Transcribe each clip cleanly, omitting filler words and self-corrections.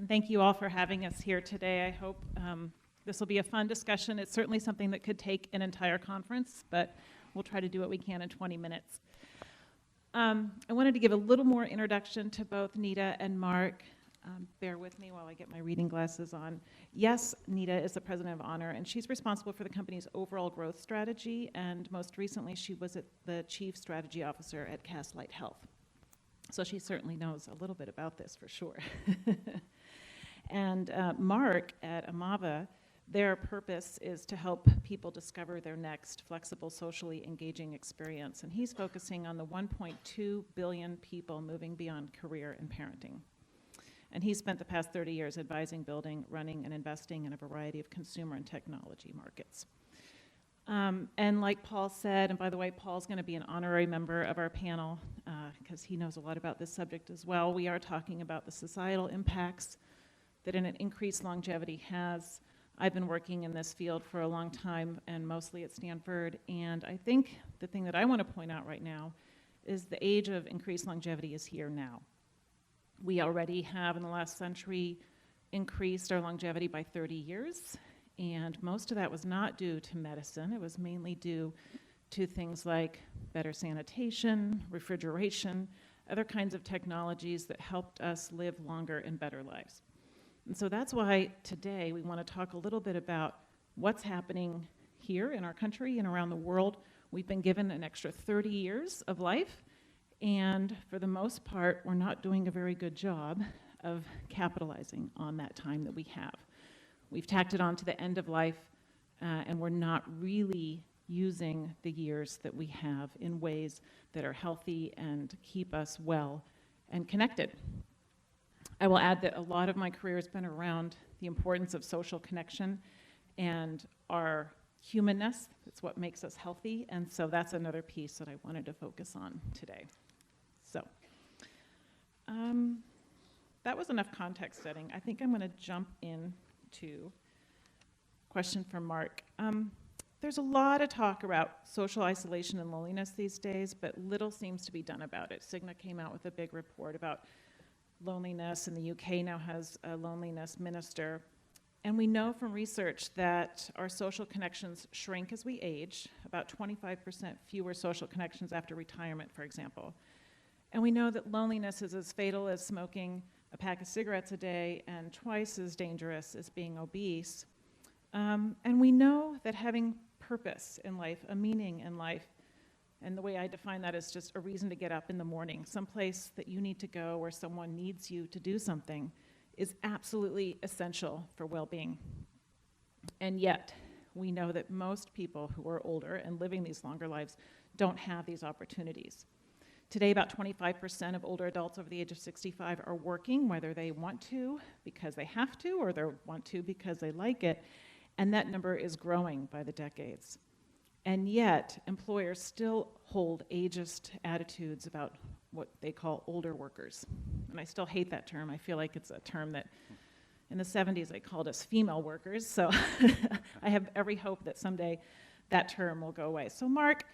And thank you all for having us here today. I hope this will be a fun discussion. It's certainly something that could take an entire conference, but we'll try to do what we can in 20 minutes. I wanted to give a little more introduction to both Nita and Mark. Bear with me while I get my reading glasses on. Yes, Nita is the president of Honor, and she's responsible for the company's overall growth strategy, and most recently she was the chief strategy officer at Castlight Health. So she certainly knows a little bit about this for sure. And Mark at Amava, their purpose is to help people discover their next flexible, socially engaging experience. And he's focusing on the 1.2 billion people moving beyond career and parenting. And he spent the past 30 years advising, building, running, and investing in a variety of consumer and technology markets. And like Paul said, and by the way, Paul's going to be an honorary member of our panel because he knows a lot about this subject as well. We are talking about the societal impacts that an increased longevity has. I've been working in this field for a long time and mostly at Stanford, and I think the thing that I want to point out right now is the age of increased longevity is here now. We already have in the last century increased our longevity by 30 years, and most of that was not due to medicine. It was mainly due to things like better sanitation, refrigeration, other kinds of technologies that helped us live longer and better lives. And so that's why today we want to talk a little bit about what's happening here in our country and around the world. We've been given an extra 30 years of life, and for the most part, we're not doing a very good job of capitalizing on that time that we have. We've tacked it on to the end of life, and we're not really using the years that we have in ways that are healthy and keep us well and connected. I will add that a lot of my career has been around the importance of social connection and our humanness. It's what makes us healthy, and so that's another piece that I wanted to focus on today. So, that was enough context setting. I think I'm going to jump into a question from Mark. There's a lot of talk about social isolation and loneliness these days, but little seems to be done about it. Cigna came out with a big report about loneliness, and the UK now has a loneliness minister. And we know from research that our social connections shrink as we age, about 25% fewer social connections after retirement, for example. And we know that loneliness is as fatal as smoking a pack of cigarettes a day and twice as dangerous as being obese. And we know that having purpose in life, a meaning in life, and the way I define that is just a reason to get up in the morning, someplace that you need to go where someone needs you to do something, is absolutely essential for well-being. And yet, we know that most people who are older and living these longer lives don't have these opportunities. Today, about 25% of older adults over the age of 65 are working, whether they want to because they have to or they want to because they like it, and that number is growing by the decades. And yet, employers still hold ageist attitudes about what they call older workers. And I still hate that term. I feel like it's a term that in the 70s they called us female workers, so I have every hope that someday that term will go away. So Mark,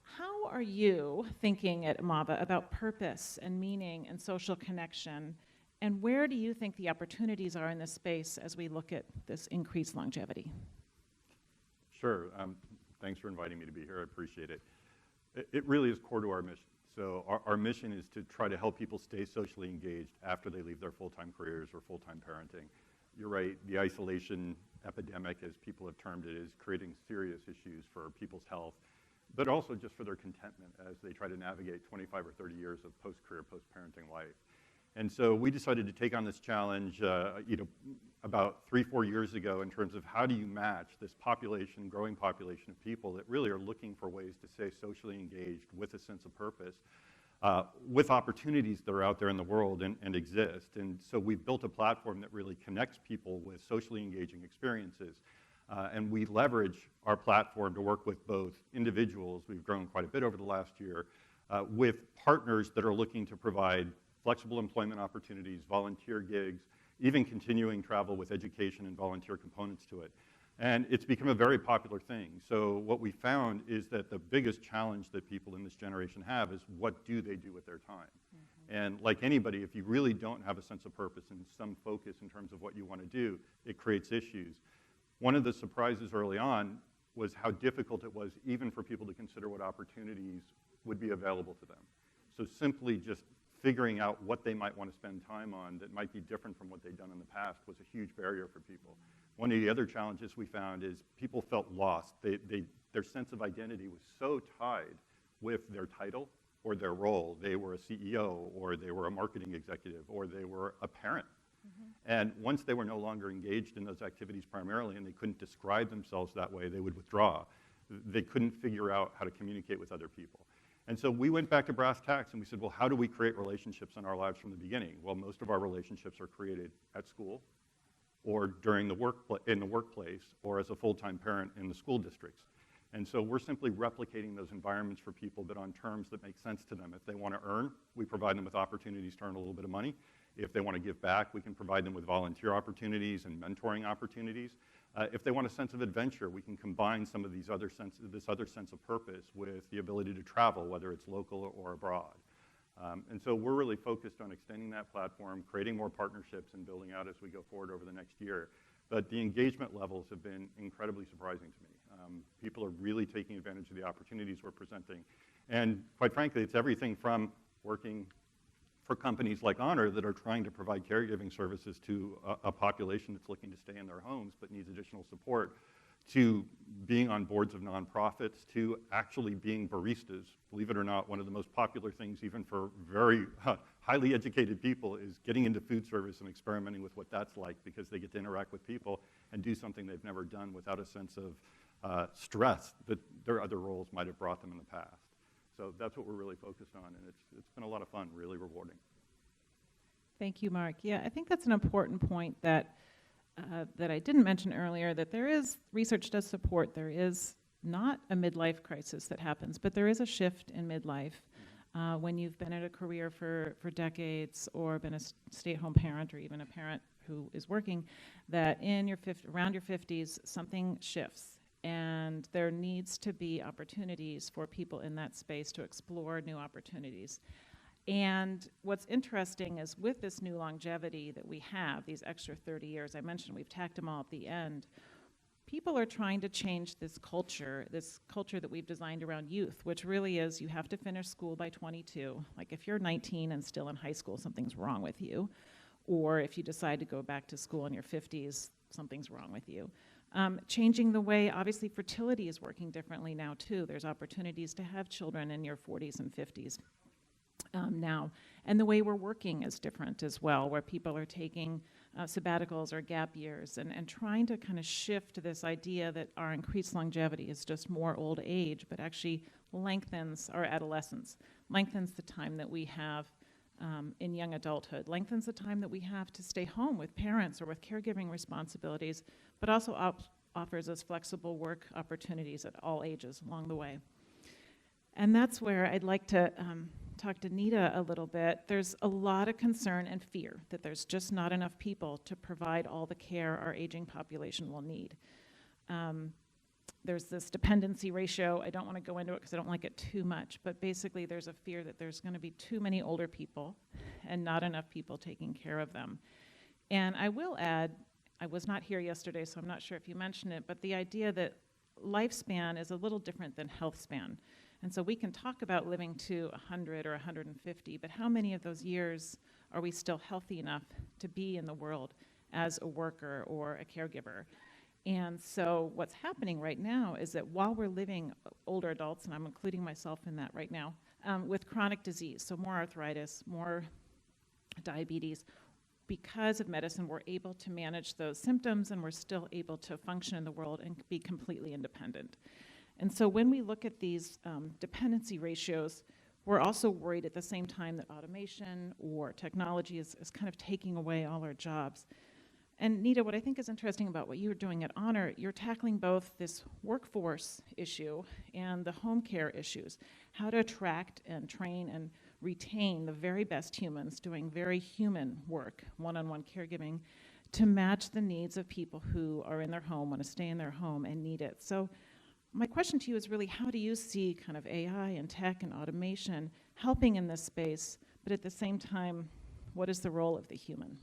how are you thinking at Amava about purpose and meaning and social connection, and where do you think the opportunities are in this space as we look at this increased longevity? Sure. Thanks for inviting me to be here. I appreciate it. It really is core to our mission. So our mission is to try to help people stay socially engaged after they leave their full-time careers or full-time parenting. You're right, the isolation epidemic, as people have termed it, is creating serious issues for people's health, but also just for their contentment as they try to navigate 25 or 30 years of post-career, post-parenting life. And so we decided to take on this challenge about 3-4 years ago in terms of how do you match this population, growing population of people that really are looking for ways to stay socially engaged with a sense of purpose, with opportunities that are out there in the world and exist. And so we've built a platform that really connects people with socially engaging experiences. And we leverage our platform to work with both individuals, we've grown quite a bit over the last year, with partners that are looking to provide flexible employment opportunities, volunteer gigs, even continuing travel with education and volunteer components to it. And it's become a very popular thing. So what we found is that the biggest challenge that people in this generation have is what do they do with their time? And like anybody, if you really don't have a sense of purpose and some focus in terms of what you want to do, it creates issues. One of the surprises early on was how difficult it was even for people to consider what opportunities would be available to them. So simply just figuring out what they might want to spend time on that might be different from what they'd done in the past was a huge barrier for people. One of the other challenges we found is people felt lost. Their sense of identity was so tied with their title or their role. They were a CEO, or they were a marketing executive, or they were a parent. And once they were no longer engaged in those activities primarily and they couldn't describe themselves that way, they would withdraw. They couldn't figure out how to communicate with other people. And so we went back to brass tacks and we said, well, how do we create relationships in our lives from the beginning? Well, most of our relationships are created at school or during in the workplace or as a full-time parent in the school districts. And so we're simply replicating those environments for people, but on terms that make sense to them. If they want to earn, we provide them with opportunities to earn a little bit of money. If they want to give back, we can provide them with volunteer opportunities and mentoring opportunities. If they want a sense of adventure, we can combine some of this other sense of purpose with the ability to travel, whether it's local or abroad. And so we're really focused on extending that platform, creating more partnerships, and building out as we go forward over the next year. But the engagement levels have been incredibly surprising to me. People are really taking advantage of the opportunities we're presenting. And quite frankly, it's everything from working for companies like Honor that are trying to provide caregiving services to a population that's looking to stay in their homes but needs additional support, to being on boards of nonprofits, to actually being baristas. Believe it or not, one of the most popular things even for very highly educated people is getting into food service and experimenting with what that's like, because they get to interact with people and do something they've never done without a sense of stress that their other roles might have brought them in the past. So that's what we're really focused on, and it's been a lot of fun, really rewarding. Thank you, Mark. Yeah, I think that's an important point that I didn't mention earlier, that there is, research does support, there is not a midlife crisis that happens, but there is a shift in midlife when you've been in a career for decades, or been a stay-at-home parent, or even a parent who is working, that in around your 50s, something shifts. And there needs to be opportunities for people in that space to explore new opportunities. And what's interesting is with this new longevity that we have, these extra 30 years, I mentioned we've tacked them all at the end, people are trying to change this culture that we've designed around youth, which really is you have to finish school by 22. Like if you're 19 and still in high school, something's wrong with you. Or if you decide to go back to school in your 50s, something's wrong with you. Changing the way, obviously fertility is working differently now too. There's opportunities to have children in your 40s and 50s now. And the way we're working is different as well, where people are taking sabbaticals or gap years and trying to kind of shift this idea that our increased longevity is just more old age, but actually lengthens our adolescence, lengthens the time that we have in young adulthood, lengthens the time that we have to stay home with parents or with caregiving responsibilities, but also offers us flexible work opportunities at all ages along the way. And that's where I'd like to talk to Nita a little bit. There's a lot of concern and fear that there's just not enough people to provide all the care our aging population will need. There's this dependency ratio. I don't want to go into it because I don't like it too much, but basically there's a fear that there's going to be too many older people and not enough people taking care of them. And I will add, I was not here yesterday, so I'm not sure if you mentioned it, but the idea that lifespan is a little different than health span. And so we can talk about living to 100 or 150, but how many of those years are we still healthy enough to be in the world as a worker or a caregiver? And so what's happening right now is that while we're living, older adults, and I'm including myself in that right now, with chronic disease, so more arthritis, more diabetes, because of medicine, we're able to manage those symptoms and we're still able to function in the world and be completely independent. And so when we look at these dependency ratios, we're also worried at the same time that automation or technology is kind of taking away all our jobs. And Nita, what I think is interesting about what you're doing at Honor, you're tackling both this workforce issue and the home care issues, how to attract and train and retain the very best humans doing very human work, one-on-one caregiving, to match the needs of people who are in their home, want to stay in their home and need it. So my question to you is really, how do you see kind of AI and tech and automation helping in this space, but at the same time, what is the role of the human?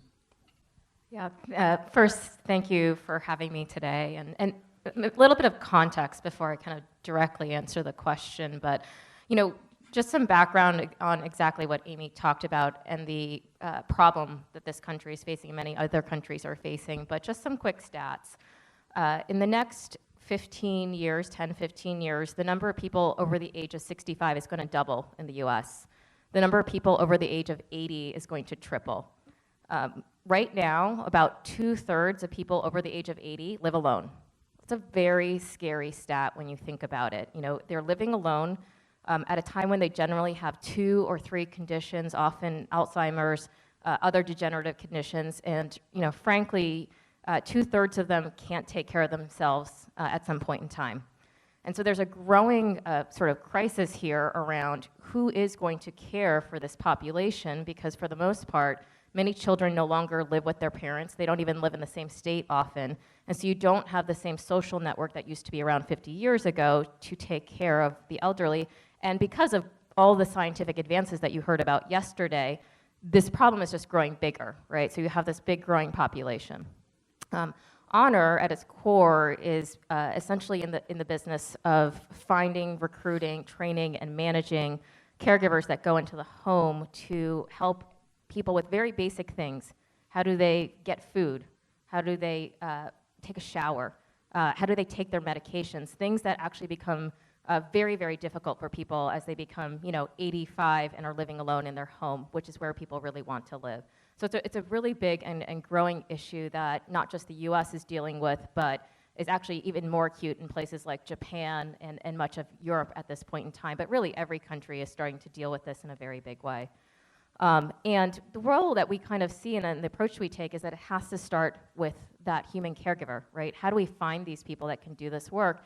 Yeah, first, thank you for having me today. And a little bit of context before I kind of directly answer the question, but, just some background on exactly what Amy talked about and the problem that this country is facing and many other countries are facing, but just some quick stats. In the next 15 years, 10, 15 years, the number of people over the age of 65 is going to double in the US. The number of people over the age of 80 is going to triple. Right now, about 2/3 of people over the age of 80 live alone. It's a very scary stat when you think about it. They're living alone at a time when they generally have 2 or 3 conditions, often Alzheimer's, other degenerative conditions, and frankly, 2/3 of them can't take care of themselves at some point in time. And so there's a growing sort of crisis here around who is going to care for this population, because for the most part, many children no longer live with their parents. They don't even live in the same state often. And so you don't have the same social network that used to be around 50 years ago to take care of the elderly. And because of all the scientific advances that you heard about yesterday, this problem is just growing bigger, right? So you have this big growing population. Honor, at its core, is essentially in the business of finding, recruiting, training, and managing caregivers that go into the home to help people with very basic things. How do they get food? How do they take a shower? How do they take their medications? Things that actually become very, very difficult for people as they become, 85 and are living alone in their home, which is where people really want to live. So it's a really big and growing issue that not just the US is dealing with, but is actually even more acute in places like Japan and much of Europe at this point in time. But really every country is starting to deal with this in a very big way. And the role that we kind of see and the approach we take is that it has to start with that human caregiver, right? How do we find these people that can do this work?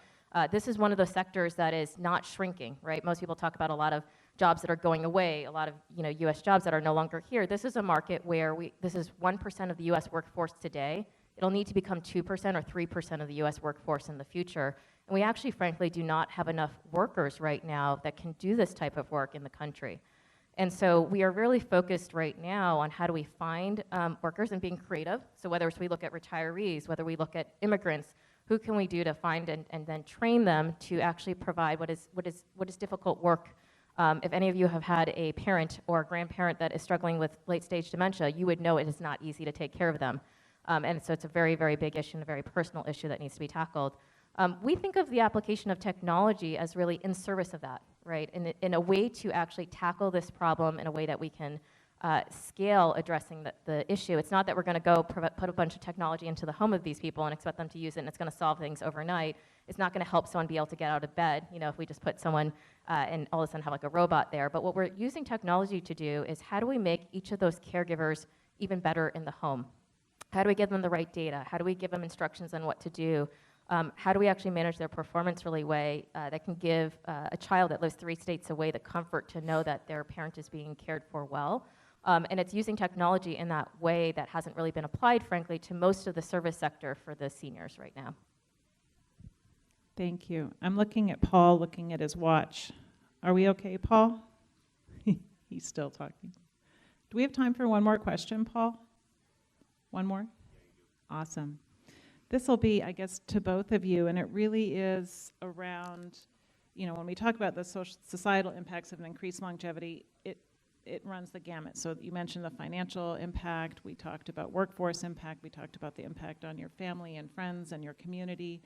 This is one of those sectors that is not shrinking, right? Most people talk about a lot of jobs that are going away, a lot of U.S. jobs that are no longer here. This is a market where this is 1% of the U.S. workforce today. It'll need to become 2% or 3% of the U.S. workforce in the future. And we actually, frankly, do not have enough workers right now that can do this type of work in the country. And so we are really focused right now on how do we find workers and being creative. So whether we look at retirees, whether we look at immigrants, who can we do to find and then train them to actually provide what is difficult work. If any of you have had a parent or a grandparent that is struggling with late-stage dementia, you would know it is not easy to take care of them. And so it's a very, very big issue and a very personal issue that needs to be tackled. We think of the application of technology as really in service of that, right? In a way to actually tackle this problem in a way that we can scale addressing the issue. It's not that we're going to go put a bunch of technology into the home of these people and expect them to use it and it's going to solve things overnight. It's not going to help someone be able to get out of bed, if we just put someone and all of a sudden have like a robot there. But what we're using technology to do is how do we make each of those caregivers even better in the home? How do we give them the right data? How do we give them instructions on what to do? How do we actually manage their performance really way that can give a child that lives 3 states away the comfort to know that their parent is being cared for well? And it's using technology in that way that hasn't really been applied, frankly, to most of the service sector for the seniors right now. Thank you. I'm looking at Paul, looking at his watch. Are we okay, Paul? He's still talking. Do we have time for one more question, Paul? One more? Awesome. This will be, I guess, to both of you, and it really is around, when we talk about the societal impacts of an increased longevity, it runs the gamut. So you mentioned the financial impact, we talked about workforce impact, we talked about the impact on your family and friends and your community.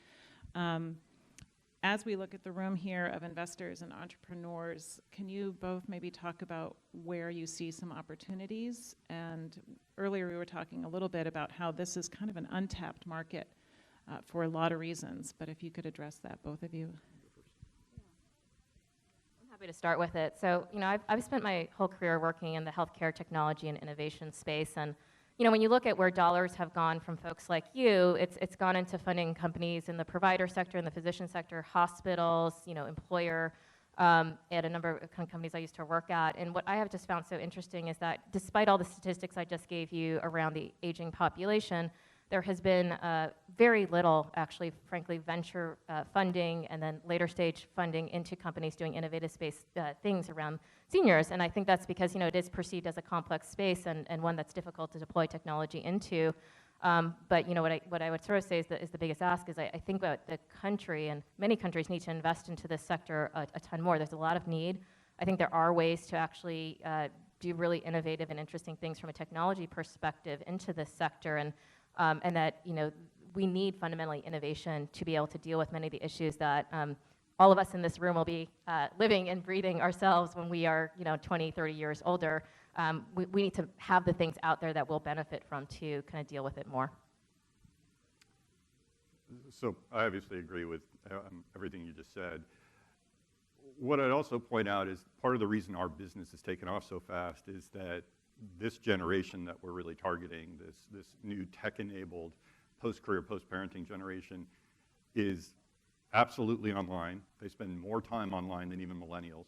As we look at the room here of investors and entrepreneurs, can you both maybe talk about where you see some opportunities? And earlier we were talking a little bit about how this is kind of an untapped market for a lot of reasons, but if you could address that, both of you. I'm happy to start with it. So, I've spent my whole career working in the healthcare technology and innovation space, and when you look at where dollars have gone from folks like you, it's gone into funding companies in the provider sector, in the physician sector, hospitals, employer, at a number of companies I used to work at. And what I have just found so interesting is that despite all the statistics I just gave you around the aging population, there has been very little, actually, frankly, venture funding and then later stage funding into companies doing innovative space things around seniors. And I think that's because, it is perceived as a complex space and one that's difficult to deploy technology into. But what I would sort of say is the biggest ask is I think that the country and many countries need to invest into this sector a ton more. There's a lot of need. I think there are ways to actually do really innovative and interesting things from a technology perspective into this sector, and that we need fundamentally innovation to be able to deal with many of the issues that all of us in this room will be living and breathing ourselves when we are 20, 30 years older. We need to have the things out there that we'll benefit from to kind of deal with it more. So I obviously agree with everything you just said. What I'd also point out is part of the reason our business has taken off so fast is that this generation that we're really targeting, this new tech-enabled post-career, post-parenting generation, is absolutely online. They spend more time online than even millennials,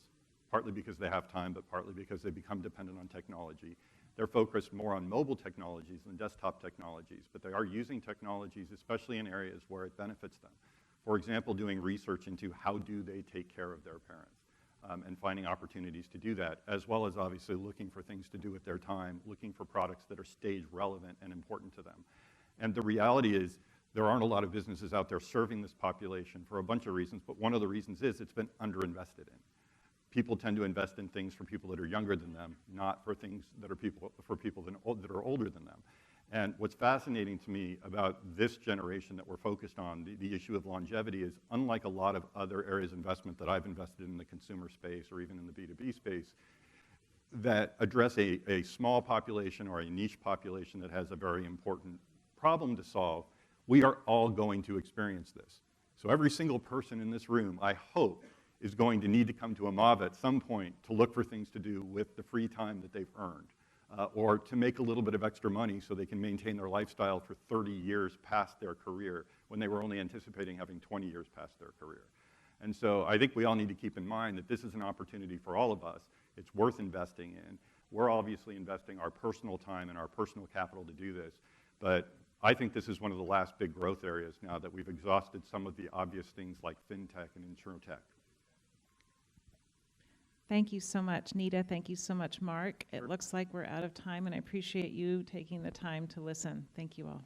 partly because they have time, but partly because they become dependent on technology. They're focused more on mobile technologies than desktop technologies, but they are using technologies, especially in areas where it benefits them. For example, doing research into how do they take care of their parents, and finding opportunities to do that, as well as obviously looking for things to do with their time, looking for products that are stage relevant and important to them. And the reality is there aren't a lot of businesses out there serving this population for a bunch of reasons, but one of the reasons is it's been underinvested in. People tend to invest in things for people that are younger than them, not for things that are for people that are older than them. And what's fascinating to me about this generation that we're focused on, the issue of longevity, is unlike a lot of other areas of investment that I've invested in the consumer space or even in the B2B space, that address a small population or a niche population that has a very important problem to solve, we are all going to experience this. So every single person in this room, I hope, is going to need to come to Amava at some point to look for things to do with the free time that they've earned. Or to make a little bit of extra money so they can maintain their lifestyle for 30 years past their career when they were only anticipating having 20 years past their career. And so I think we all need to keep in mind that this is an opportunity for all of us. It's worth investing in. We're obviously investing our personal time and our personal capital to do this, but I think this is one of the last big growth areas now that we've exhausted some of the obvious things like fintech and insurtech. Thank you so much, Nita. Thank you so much, Mark. It looks like we're out of time, and I appreciate you taking the time to listen. Thank you all.